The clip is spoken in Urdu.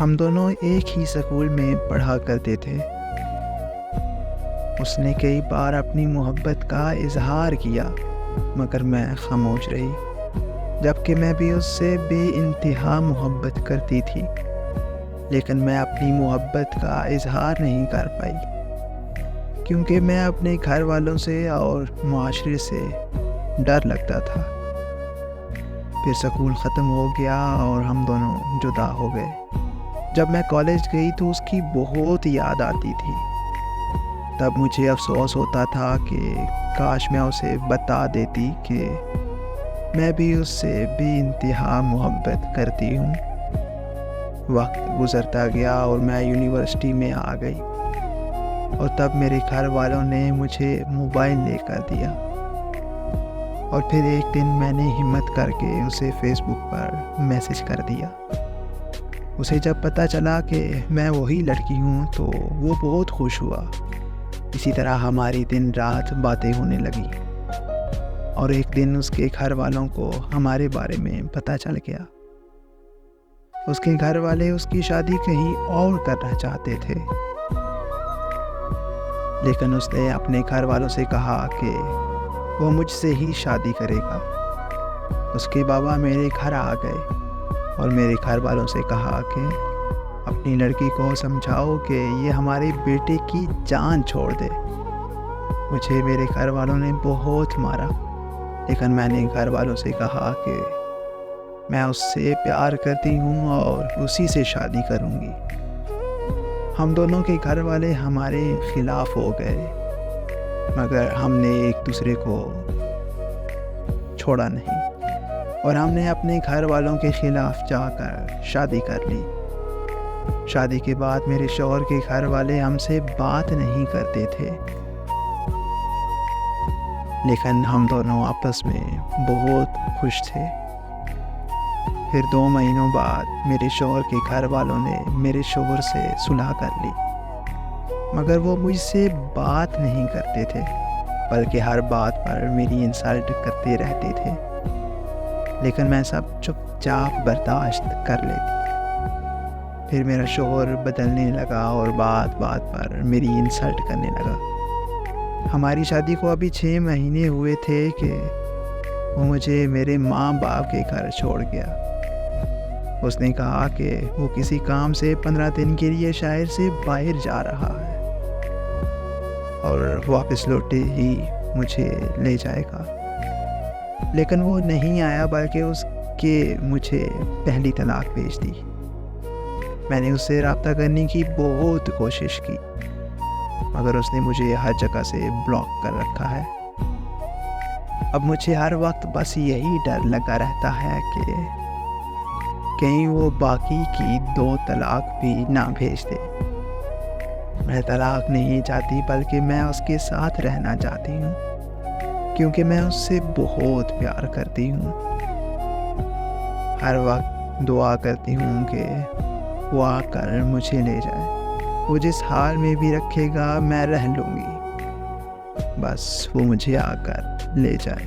ہم دونوں ایک ہی اسکول میں پڑھا کرتے تھے۔ اس نے کئی بار اپنی محبت کا اظہار کیا مگر میں خاموش رہی، جبکہ میں بھی اس سے بے انتہا محبت کرتی تھی، لیکن میں اپنی محبت کا اظہار نہیں کر پائی کیونکہ میں اپنے گھر والوں سے اور معاشرے سے ڈر لگتا تھا۔ پھر سکول ختم ہو گیا اور ہم دونوں جدا ہو گئے۔ جب میں کالج گئی تو اس کی بہت یاد آتی تھی۔ تب مجھے افسوس ہوتا تھا کہ کاش میں اسے بتا دیتی کہ میں بھی اس سے بے انتہا محبت کرتی ہوں۔ وقت گزرتا گیا اور میں یونیورسٹی میں آ گئی، اور تب میرے گھر والوں نے مجھے موبائل لے کر دیا، اور پھر ایک دن میں نے ہمت کر کے اسے فیس بک پر میسج کر دیا۔ اسے جب پتہ چلا کہ میں وہی لڑکی ہوں تو وہ بہت خوش ہوا۔ اسی طرح ہماری دن رات باتیں ہونے لگی، اور ایک دن اس کے گھر والوں کو ہمارے بارے میں پتہ چل گیا۔ اس کے گھر والے اس کی شادی کہیں اور کرنا چاہتے تھے، لیکن اس نے اپنے گھر والوں سے کہا کہ وہ مجھ سے ہی شادی کرے گا۔ اس کے بابا میرے گھر آ گئے اور میرے گھر والوں سے کہا کہ اپنی لڑکی کو سمجھاؤ کہ یہ ہمارے بیٹے کی جان چھوڑ دے۔ مجھے میرے گھر والوں نے بہت مارا، لیکن میں نے گھر والوں سے کہا کہ میں اس سے پیار کرتی ہوں اور اسی سے شادی کروں گی۔ ہم دونوں کے گھر والے ہمارے خلاف ہو گئے، مگر ہم نے ایک دوسرے کو چھوڑا نہیں، اور ہم نے اپنے گھر والوں کے خلاف جا کر شادی کر لی۔ شادی کے بعد میرے شوہر کے گھر والے ہم سے بات نہیں کرتے تھے، لیکن ہم دونوں آپس میں بہت خوش تھے۔ پھر 2 مہینوں بعد میرے شوہر کے گھر والوں نے میرے شوہر سے صلح کر لی، مگر وہ مجھ سے بات نہیں کرتے تھے، بلکہ ہر بات پر میری انسلٹ کرتے رہتے تھے، لیکن میں سب چپ چاپ برداشت کر لیتی۔ پھر میرا شوہر بدلنے لگا اور بات بات پر میری انسلٹ کرنے لگا۔ ہماری شادی کو ابھی 6 مہینے ہوئے تھے کہ وہ مجھے میرے ماں باپ کے گھر چھوڑ گیا۔ اس نے کہا کہ وہ کسی کام سے 15 دن کے لیے شہر سے باہر جا رہا ہے اور واپس لوٹے ہی مجھے لے جائے گا، لیکن وہ نہیں آیا بلکہ اس کے مجھے پہلی طلاق بھیج دی۔ میں نے اس سے رابطہ کرنے کی بہت کوشش کی، مگر اس نے مجھے ہر جگہ سے بلاک کر رکھا ہے۔ اب مجھے ہر وقت بس یہی ڈر لگا رہتا ہے کہ کہیں وہ باقی کی 2 طلاق بھی نہ بھیج دے۔ میں طلاق نہیں چاہتی، بلکہ میں اس کے ساتھ رہنا چاہتی ہوں، کیونکہ میں اس سے بہت پیار کرتی ہوں۔ ہر وقت دعا کرتی ہوں کہ وہ آ کر مجھے لے جائے۔ وہ جس حال میں بھی رکھے گا میں رہ لوں گی، بس وہ مجھے آ کر لے جائے۔